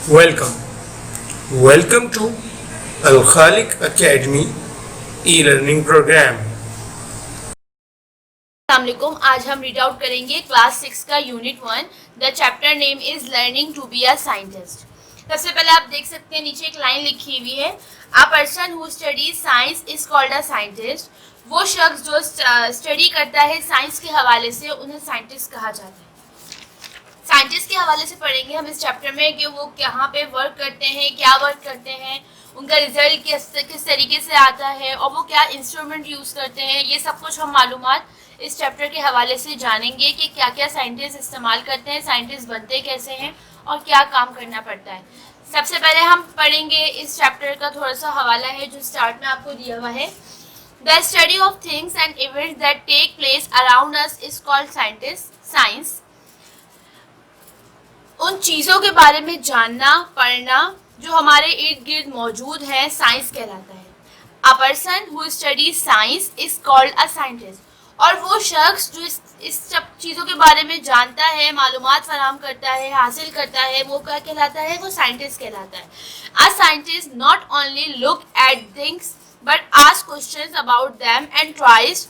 Welcome. Welcome to Al Khaliq Academy e-learning program. अस्सलामुअलैकुम। आज हम रीड आउट करेंगे क्लास 6 का unit 1। The chapter name is learning to be a scientist. सबसे पहले आप देख सकते हैं नीचे एक लाइन लिखी हुई है, a person who studies science is called a scientist. वो शख्स जो स्टडी करता है साइंस के हवाले से उन्हें साइंटिस्ट कहा जाता है। साइंटिस्ट के हवाले से पढ़ेंगे हम इस चैप्टर में कि वो कहाँ पे वर्क करते हैं, क्या वर्क करते हैं, उनका रिजल्ट किस तरीके से आता है और वो क्या इंस्ट्रूमेंट यूज़ करते हैं। ये सब कुछ हम मालूमात इस चैप्टर के हवाले से जानेंगे कि क्या क्या साइंटिस्ट इस्तेमाल करते हैं, साइंटिस्ट बनते कैसे हैं और क्या काम करना पड़ता है। सबसे पहले हम पढ़ेंगे इस चैप्टर का थोड़ा सा हवाला है जो स्टार्ट में आपको दिया हुआ है। The study of things and events that take place around us is called science. उन चीज़ों के बारे में जानना, पढ़ना जो हमारे इर्द गिर्द मौजूद है, साइंस कहलाता है। A person who study science is called a scientist. और वो शख्स जो इस सब चीज़ों के बारे में जानता है, मालूमात फराहम करता है, हासिल करता है, वो क्या कहलाता है? वो साइंटिस्ट कहलाता है। A scientist not only look at things but ask questions about them and tries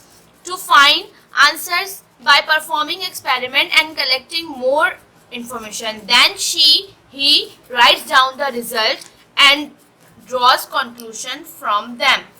to find answers by performing experiment and collecting more information. Then he writes down the result and draws conclusion from them.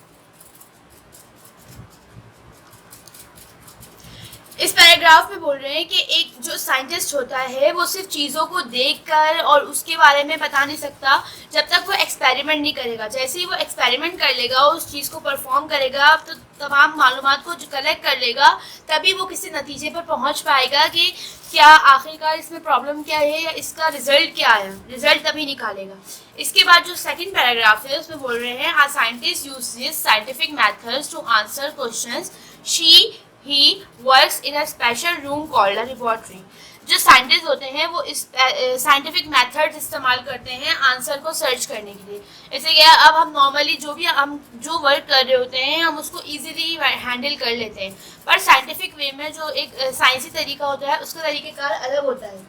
इस paragraph में बोल रहे हैं कि एक जो scientist होता है वो सिर्फ चीज़ों को देखकर और उसके बारे में बता नहीं सकता जब तक वो एक्सपेरिमेंट नहीं करेगा। जैसे ही वो एक्सपेरिमेंट कर लेगा, उस चीज़ को परफॉर्म करेगा, तो तमाम मालूमात को कलेक्ट कर लेगा, तभी वो किसी नतीजे पर पहुंच पाएगा कि क्या आखिरकार इसमें प्रॉब्लम क्या है या इसका रिजल्ट क्या है। रिजल्ट तभी निकालेगा। इसके बाद जो सेकंड पैराग्राफ है उसमें बोल रहे हैं, a scientist uses scientific methods to answer questions. He works in a special room called a laboratory. जो साइंटिस्ट होते हैं वो इस साइंटिफिक मेथड इस्तेमाल करते हैं आंसर को सर्च करने के लिए। जैसे कि अब हम नॉर्मली हम जो वर्क कर रहे होते हैं हम उसको इजीली हैंडल कर लेते हैं, पर साइंटिफिक वे में जो एक साइंसी तरीका होता है उसका तरीक़ेकार अलग होता है।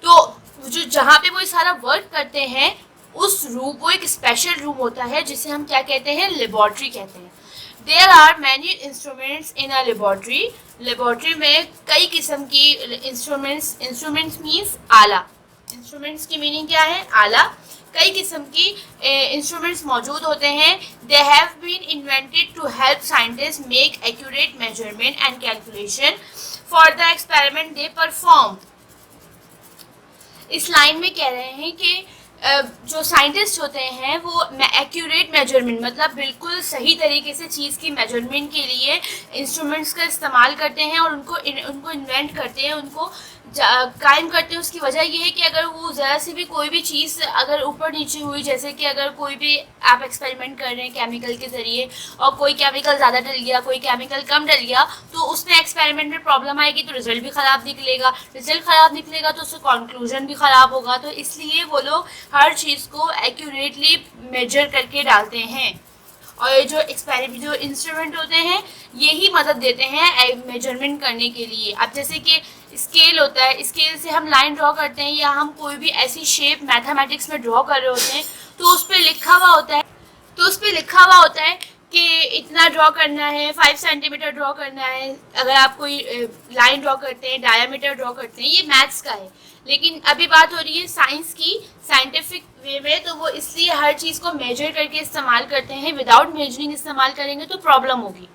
तो जो जहाँ पे वो सारा वर्क करते हैं उस रूम, वो एक स्पेशल रूम होता है जिसे हम क्या कहते हैं? लेबोरेटरी कहते हैं। There are many instruments in a laboratory. Laboratory में कई किस्म की इंस्ट्रूमेंट्स मीन्स आला। इंस्ट्रूमेंट्स की मीनिंग क्या है? आला। कई किस्म की इंस्ट्रूमेंट्स मौजूद होते हैं। They have been invented to help scientists make accurate measurement and calculation for the experiment they perform. इस लाइन में कह रहे हैं कि जो साइंटिस्ट होते हैं वो एक्यूरेट मेजरमेंट मतलब बिल्कुल सही तरीके से चीज़ की मेजरमेंट के लिए इंस्ट्रूमेंट्स का इस्तेमाल करते हैं और उनको इन्वेंट करते हैं, उनको कायम करते हैं। उसकी वजह यह है कि अगर वो ज़रा सी भी कोई भी चीज़ अगर ऊपर नीचे हुई, जैसे कि अगर कोई भी आप एक्सपेरिमेंट कर रहे हैं केमिकल के ज़रिए और कोई केमिकल ज़्यादा डल गया, कोई केमिकल कम डल गया, तो उसमें एक्सपेरिमेंट में प्रॉब्लम आएगी तो रिजल्ट भी ख़राब निकलेगा। रिजल्ट ख़राब निकलेगा तो उसका कंक्लूजन भी ख़राब होगा। तो इसलिए वो लोग हर चीज़ को एक्यूरेटली मेजर करके डालते हैं और जो इंस्ट्रूमेंट होते हैं यही मदद देते हैं मेजरमेंट करने के लिए। अब जैसे कि स्केल होता है, स्केल से हम लाइन ड्रॉ करते हैं या हम कोई भी ऐसी शेप मैथमेटिक्स में ड्रॉ कर रहे होते हैं तो उस पर लिखा हुआ होता है कि इतना ड्रॉ करना है, 5 सेंटीमीटर ड्रॉ करना है। अगर आप कोई लाइन ड्रॉ करते हैं, डायमीटर ड्रॉ करते हैं, ये मैथ्स का है। लेकिन अभी बात हो रही है साइंस की, साइंटिफिक वे में, तो वो इसलिए हर चीज़ को मेजर करके इस्तेमाल करते हैं। विदाउट मेजरिंग इस्तेमाल करेंगे तो प्रॉब्लम होगी।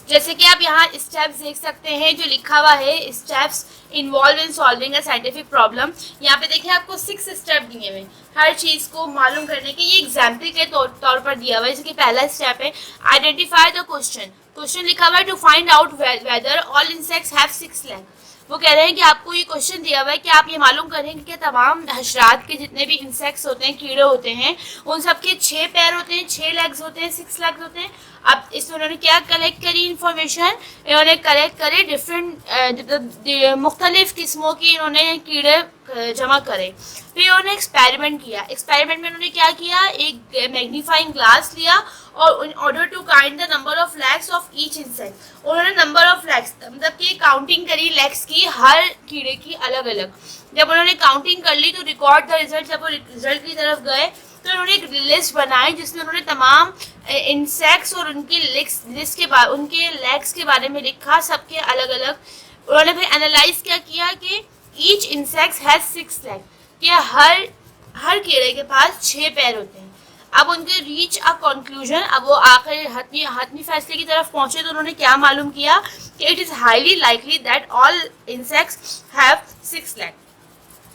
जैसे कि आप यहाँ स्टेप्स देख सकते हैं जो लिखा हुआ है, steps involve in solving a scientific problem. यहाँ पे देखिए आपको 6 स्टेप दिए हुए हर चीज़ को मालूम करने के। ये एग्जाम्पल के तौर पर दिया हुआ है। जैसे कि पहला स्टेप है आइडेंटिफाई द क्वेश्चन लिखा हुआ है to find out whether all insects have 6 leg. वो कह रहे हैं कि आपको ये क्वेश्चन दिया हुआ है कि आप ये मालूम करेंगे कि तमाम हशरात के जितने भी इंसेक्ट्स होते हैं, कीड़े होते हैं, उन सब के 6 पैर होते हैं, 6 लेग्स होते हैं, 6 लेग्स होते हैं। अब इसमें उन्होंने क्या कलेक्ट करी इंफॉर्मेशन? इन्होंने कलेक्ट करे डिफरेंट मुख्तलिफ किस्मों की इन्होंने कीड़े जमा करें। फिर उन्होंने एक्सपेरिमेंट किया। एक्सपेरिमेंट में उन्होंने क्या किया, एक मैग्नीफाइंग ग्लास लिया और in order to count the number of legs of each insect, उन्होंने नंबर ऑफ लेग्स मतलब कि काउंटिंग करी लेग्स की, हर कीड़े की अलग अलग। जब उन्होंने काउंटिंग कर ली तो रिकॉर्ड द रिजल्ट, जब वो रिजल्ट की तरफ गए तो उन्होंने एक लिस्ट बनाई जिसमें उन्होंने तमाम इंसेक्ट्स और उनकी लिस्ट के बाद उनके लेग्स के बारे में लिखा, सबके अलग अलग। उन्होंने फिर एनालाइज क्या किया कि ईच इंसेक्ट हैज 6 लेग, कि हर कीड़े के पास 6 पैर होते हैं। अब उनके रीच अ कंक्लूजन, अब वो आखिर हतमी फैसले की तरफ पहुंचे तो उन्होंने क्या मालूम किया कि it is highly likely that all insects have 6 leg,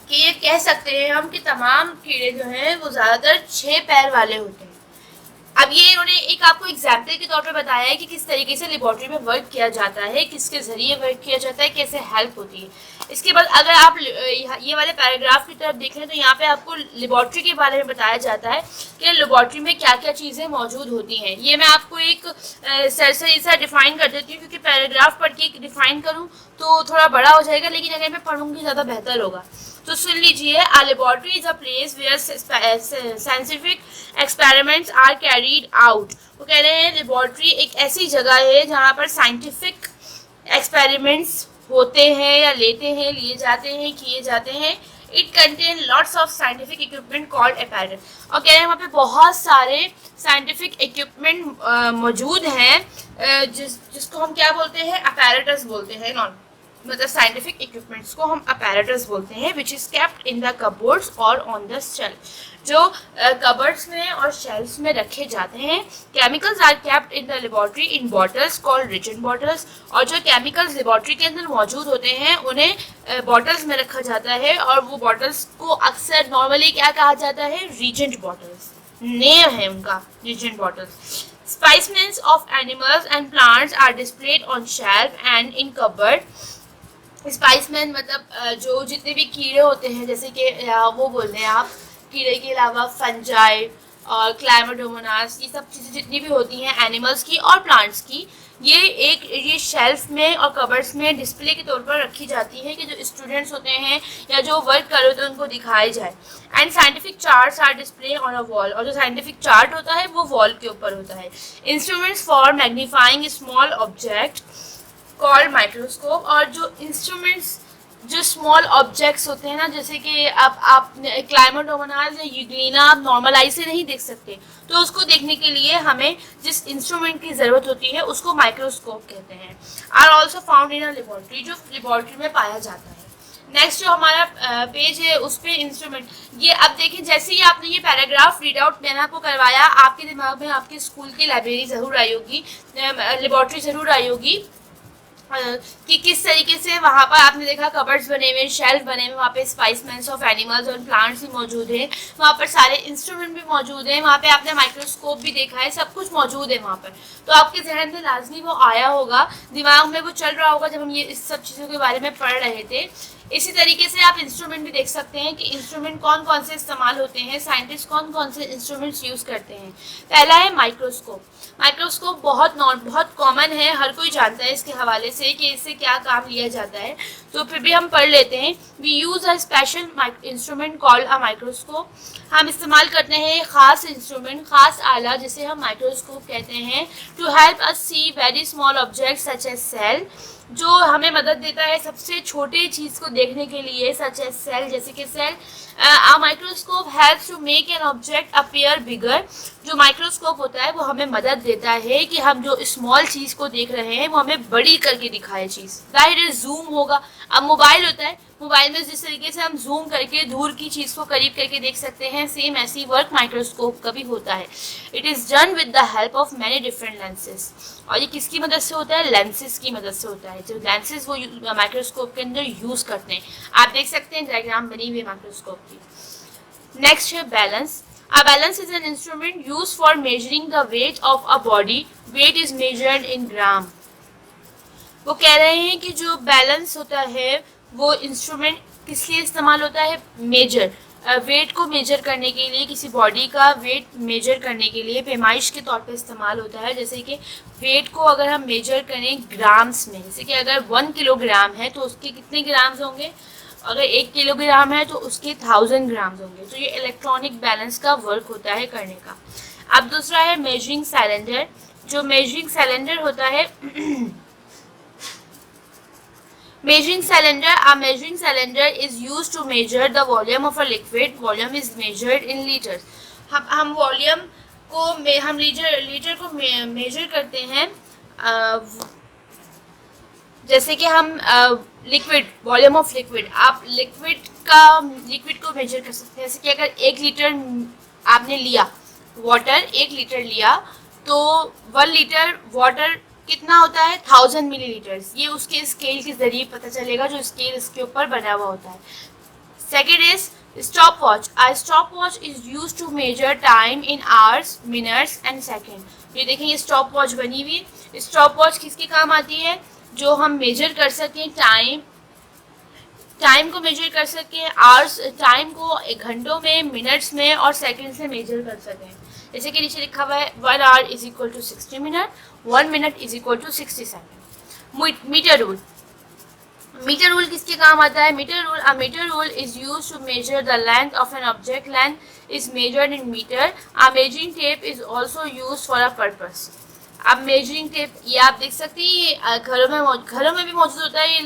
कि ये कह सकते हैं हम कि तमाम कीड़े जो हैं वो ज़्यादातर 6 पैर वाले होते हैं। अब ये इन्होंने एक आपको एग्जाम्पल के तौर पे बताया है कि किस तरीके से लेबॉर्ट्री में वर्क किया जाता है, किसके ज़रिए वर्क किया जाता है, कैसे हेल्प होती है। इसके बाद अगर आप ये वाले पैराग्राफ की तरफ देखें तो यहाँ पे आपको लेबॉर्ट्री के बारे में बताया जाता है कि लेबॉर्ट्री में क्या क्या चीज़ें मौजूद होती हैं। ये मैं आपको एक सरसरी सा डिफ़ाइन कर देती हूँ, क्योंकि पैराग्राफ पढ़ के डिफ़ाइन करूँ तो थोड़ा बड़ा हो जाएगा, लेकिन अगर मैं पढ़ूँगी ज़्यादा बेहतर होगा। तो सुन लीजिए, a laboratory is a place where scientific experiments are carried out. वो कह रहे हैं लेबॉर्ट्री एक ऐसी जगह है जहाँ पर साइंटिफिक एक्सपेरिमेंट्स होते हैं या लिए जाते हैं, किए जाते हैं। It contain lots of scientific equipment called apparatus, और कह रहे हैं वहाँ पे बहुत सारे साइंटिफिक इक्विपमेंट मौजूद हैं, जिसको हम क्या बोलते हैं, अपैरेटस बोलते हैं। मतलब साइंटिफिक इक्विपमेंट्स को हम अपैरेटस बोलते हैं, which is kept in the cupboards और ऑन द शेल्फ, जो कबर्ड्स में और शेल्फ्स में रखे जाते हैं। Chemicals are kept in the laboratory in bottles called reagent bottles, और जो केमिकल्स लेबॉर्ट्री के अंदर मौजूद होते हैं उन्हें बॉटल्स में रखा जाता है, और वो बॉटल्स को अक्सर नॉर्मली क्या कहा जाता है, रीजेंट बॉटल्स, नेम है उनका reagent bottles. Specimens of animals and plants are displayed on shelf and in cupboard. Specimen मतलब जो जितने भी कीड़े होते हैं, जैसे कि वो बोलते हैं आप, कीड़े के अलावा फंजाई और क्लाइमोडोमोनास, ये सब चीज़ें जितनी भी होती हैं एनिमल्स की और प्लांट्स की, ये शेल्फ में और कबर्ड्स में डिस्प्ले के तौर पर रखी जाती है कि जो स्टूडेंट्स होते हैं या जो वर्क कर रहे होते हैं उनको दिखाई जाए। And scientific charts are display on a wall, और जो साइंटिफिक चार्ट होता है वो वॉल के ऊपर होता है। Instruments for magnifying small object called microscope, और जो इंस्ट्रूमेंट्स जो स्मॉल ऑब्जेक्ट्स होते हैं ना, जैसे कि अब आप क्लाइमोडोमोनास या यूग्लिना आप नॉर्मल आई से नहीं देख सकते, तो उसको देखने के लिए हमें जिस इंस्ट्रूमेंट की ज़रूरत होती है उसको माइक्रोस्कोप कहते हैं। Are also found in a laboratory, जो लेबॉर्ट्री में पाया जाता है। नेक्स्ट जो हमारा पेज है उस पर इंस्ट्रूमेंट, ये अब देखिए, जैसे ही आपने ये पैराग्राफ रीड आउट मैंने आपको करवाया, आपके दिमाग में आपके स्कूल की लाइब्रेरी ज़रूर आई होगी, लेबॉर्ट्री ज़रूर आई होगी कि किस तरीके से वहाँ पर आपने देखा कबर्ड्स बने हुए, शेल्फ बने हुए, वहाँ पे स्पाइसमेंट्स ऑफ एनिमल्स और प्लांट्स भी मौजूद हैं, वहाँ पर सारे इंस्ट्रूमेंट भी मौजूद हैं, वहाँ पे आपने माइक्रोस्कोप भी देखा है, सब कुछ मौजूद है वहाँ पर। तो आपके जहन में लाजमी वो आया होगा, दिमाग में वो चल रहा होगा जब हम ये इस सब चीज़ों के बारे में पढ़ रहे थे। इसी तरीके से आप इंस्ट्रूमेंट भी देख सकते हैं कि इंस्ट्रूमेंट कौन कौन से इस्तेमाल होते हैं, साइंटिस्ट कौन कौन से इंस्ट्रूमेंट्स यूज़ करते हैं। पहला है माइक्रोस्कोप। माइक्रोस्कोप बहुत कॉमन है, हर कोई जानता है इसके हवाले से कि इससे क्या काम लिया जाता है, तो फिर भी हम पढ़ लेते हैं। We use a special instrument called a microscope, हम इस्तेमाल करते हैं एक ख़ास इंस्ट्रूमेंट, ख़ास आला जिसे हम माइक्रोस्कोप कहते हैं, to help us see very small object such as cell, जो हमें मदद देता है सबसे छोटे चीज़ को देखने के लिए, सच एज सेल, जैसे कि cell. A microscope helps to make an object appear bigger, जो माइक्रोस्कोप होता है वो हमें मदद देता है कि हम जो स्मॉल चीज़ को देख रहे हैं वो हमें बड़ी करके दिखाए चीज़। जाहिर है जूम होगा, अब मोबाइल होता है, मोबाइल में जिस तरीके से हम जूम करके दूर की चीज़ को करीब करके देख सकते हैं, सेम ऐसी वर्क माइक्रोस्कोप का भी होता है। It is done with the help of many different lenses, और ये किसकी मदद से होता है, लेंसेज की मदद से होता है। जो लेंसेज वो माइक्रोस्कोप के अंदर यूज़ करते हैं, आप देख सकते हैं डायग्राम बनी हुई है माइक्रोस्कोप की। नेक्स्ट है balance. A balance is an instrument used for measuring the weight of a body. Weight is measured in gram. वो कह रहे हैं कि जो बैलेंस होता है वो इंस्ट्रूमेंट किस लिए इस्तेमाल होता है, मेजर, वेट को मेजर करने के लिए, किसी बॉडी का वेट मेजर करने के लिए पैमाइश के तौर पे इस्तेमाल होता है। जैसे कि वेट को अगर हम मेजर करें ग्राम्स में, जैसे कि अगर 1 किलोग्राम है तो उसके कितने ग्राम्स होंगे, अगर 1 किलोग्राम है तो उसके 1000 ग्राम होंगे। तो ये इलेक्ट्रॉनिक बैलेंस का वर्क होता है करने का। अब दूसरा है मेजरिंग सिलेंडर। जो मेजरिंग सिलेंडर होता है measuring cylinder, a measuring cylinder is used to measure the volume of a liquid. Volume is measured in liters. हम वॉल्यूम को हम लीटर को मेजर करते हैं, जैसे कि हम लिक्विड, वॉल्यूम ऑफ लिक्विड, आप लिक्विड को मेजर कर सकते हैं। जैसे कि अगर 1 लीटर आपने लिया वाटर, 1 लीटर लिया तो 1 लीटर वाटर कितना होता है 1000 मिलीलीटर्स। ये उसके स्केल के जरिए पता चलेगा, जो स्केल इसके ऊपर बना हुआ होता है। Second is stop watch. A stop watch is use to measure time in hours, minutes and second. ये देखें, ये स्टॉप वॉच बनी हुई है। स्टॉप वॉच किसके काम आती है? जो हम मेजर कर सकें टाइम को मेजर कर सकें, आवर्स टाइम को घंटों में, मिनट्स में और सेकेंड से मेजर कर सकें। जैसे कि नीचे लिखा हुआ है 1 hour is equal to 60 minute, 1 minute is equal to 60 second. Metre rule. Metre rule किसके काम आता है? Metre rule is use to measure the length of an object. Length is measured in metre. A measuring tape is also use for a purpose. अब measuring tape ये आप देख सकते हैं, ये घरों में भी मौजूद होता है।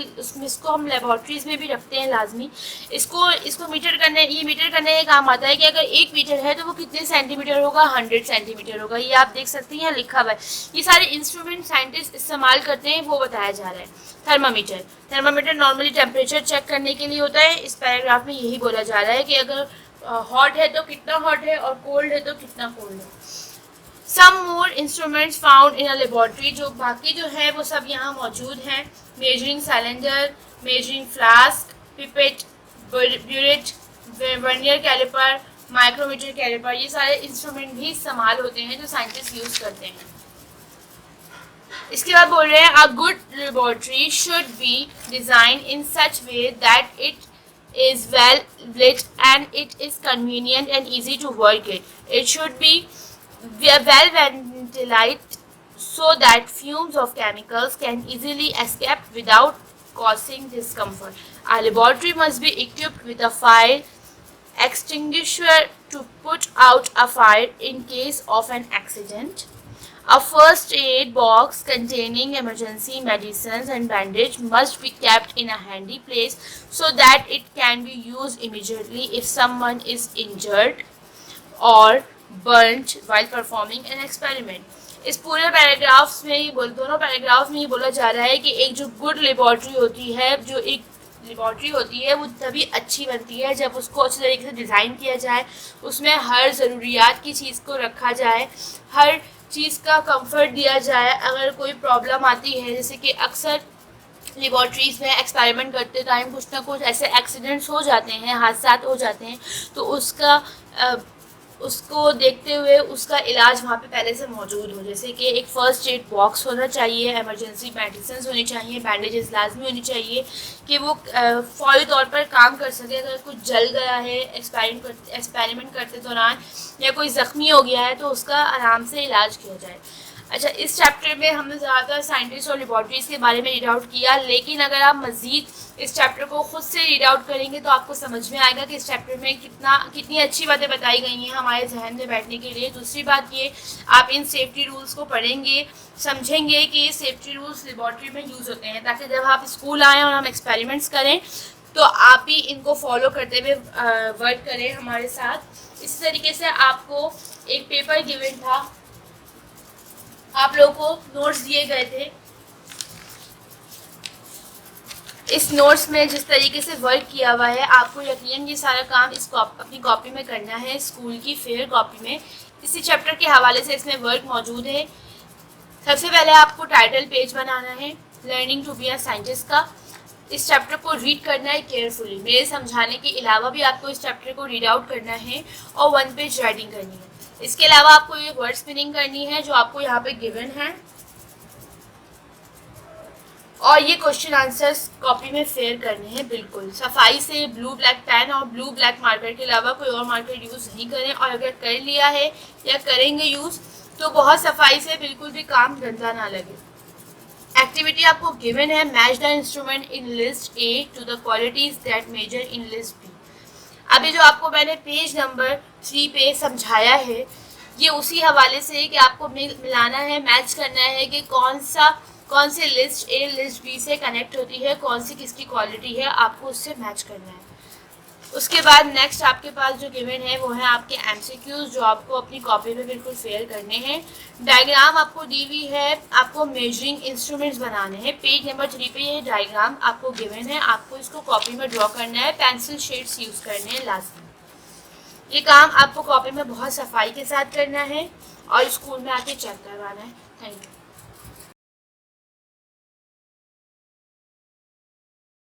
इसको हम लेबॉर्ट्रीज में भी रखते हैं लाजमी। इसको मीटर करने का काम आता है कि अगर 1 मीटर है तो वो कितने सेंटीमीटर होगा? 100 सेंटीमीटर होगा। ये आप देख सकते हैं, यहाँ लिखा हुआ है। ये सारे इंस्ट्रूमेंट साइंटिस्ट इस्तेमाल करते हैं, वो बताया जा रहा है। थर्मामीटर नॉर्मली टेम्परेचर चेक करने के लिए होता है। इस पैराग्राफ में यही बोला जा रहा है कि अगर हॉट है तो कितना हॉट है और कोल्ड है तो कितना कोल्ड है। Some more instruments found in a laboratory, जो बाकी जो है वो सब यहाँ मौजूद हैं। Measuring cylinder, measuring flask, pipette, burette, vernier calliper, micrometer calliper, ये सारे इंस्ट्रूमेंट भी इस्तेमाल होते हैं जो साइंटिस्ट यूज करते हैं। इसके बाद बोल रहे हैं a good laboratory should be design in such way that it is well lit and it is convenient and easy to work it. It should be well ventilated so that fumes of chemicals can easily escape without causing discomfort. Our laboratory must be equipped with a fire extinguisher to put out a fire in case of an accident. A first aid box containing emergency medicines and bandage must be kept in a handy place so that it can be used immediately if someone is injured or burnt while performing an experiment. इस पूरे paragraphs में दोनों paragraph में ये बोला जा रहा है कि एक जो गुड लेबॉर्ट्री होती है, जो एक लेबॉर्ट्री होती है वो तभी अच्छी बनती है जब उसको अच्छी तरीके से डिज़ाइन किया जाए, उसमें हर ज़रूरियात की चीज़ को रखा जाए, हर चीज़ का कंफर्ट दिया जाए। अगर कोई प्रॉब्लम आती है, जैसे कि अक्सर लेबॉर्ट्रीज़ में एक्सपेरिमेंट करते टाइम कुछ ना कुछ ऐसे एक्सीडेंट्स हो जाते हैं, हादसात हो जाते हैं, तो उसको देखते हुए उसका इलाज वहाँ पे पहले से मौजूद हो। जैसे कि एक फ़र्स्ट एड बॉक्स होना चाहिए, एमरजेंसी मेडिसिन होनी चाहिए, बैंडेजेस लाजमी होनी चाहिए कि वो फौरी तौर पर काम कर सके। अगर कुछ जल गया है एक्सपेरिमेंट करते दौरान या कोई ज़ख्मी हो गया है तो उसका आराम से इलाज किया जाए। अच्छा, इस चैप्टर में हमने ज़्यादातर साइंटिस्ट और लेबॉर्ट्रीज़ के बारे में रीड आउट किया, लेकिन अगर आप मज़ीद इस चैप्टर को ख़ुद से रीड आउट करेंगे तो आपको समझ में आएगा कि इस चैप्टर में कितनी अच्छी बातें बताई गई हैं हमारे जहन में बैठने के लिए। दूसरी बात ये, आप इन सेफ्टी रूल्स को पढ़ेंगे, समझेंगे कि ये सेफ्टी रूल्स लेबॉर्ट्री में यूज़ होते हैं, ताकि जब आप स्कूल आएँ और हम एक्सपेरिमेंट्स करें तो आप भी इनको फॉलो करते हुए वर्क करें हमारे साथ। इस तरीके से आपको एक पेपर गिवन था, आप लोगों को नोट्स दिए गए थे। इस नोट्स में जिस तरीके से वर्क किया हुआ है, आपको यकीनन ये सारा काम अपनी कॉपी में करना है, स्कूल की फेयर कॉपी में। इसी चैप्टर के हवाले से इसमें वर्क मौजूद है। सबसे पहले आपको टाइटल पेज बनाना है learning to be a scientist का। इस चैप्टर को रीड करना है केयरफुली। मेरे समझाने के अलावा भी आपको इस चैप्टर को रीड आउट करना है और 1 पेज राइटिंग करनी है। इसके अलावा आपको ये वर्ड स्पिनिंग करनी है जो आपको यहाँ पे गिवन है, और ये क्वेश्चन आंसर्स कॉपी में फेयर करने हैं बिल्कुल सफाई से। ब्लू ब्लैक पेन और ब्लू ब्लैक मार्कर के अलावा कोई और मार्कर यूज़ नहीं करें, और अगर कर लिया है या करेंगे यूज़ तो बहुत सफाई से, बिल्कुल भी काम गंदा ना लगे। एक्टिविटी आपको गिवन है, match the instrument in list A to the qualities that measure in list B. अभी जो आपको मैंने पेज नंबर 3 पे समझाया है, ये उसी हवाले से है कि आपको मिलाना है, मैच करना है कि कौन से लिस्ट ए लिस्ट बी से कनेक्ट होती है, कौन सी किसकी क्वालिटी है, आपको उससे मैच करना है। उसके बाद नेक्स्ट आपके पास जो गिवन है वो है आपके एमसीक्यूज, जो आपको अपनी कॉपी में बिल्कुल फेयर करने हैं। डायग्राम आपको दी हुई है, आपको मेजरिंग इंस्ट्रूमेंट्स बनाने हैं। पेज नंबर 3 पे ये डायग्राम आपको गिवन है, आपको इसको कॉपी में ड्रॉ करना है, पेंसिल शेड्स यूज़ करने हैं लाजमी। ये काम आपको कॉपी में बहुत सफाई के साथ करना है और स्कूल में आके चेक करवाना है। Thank you.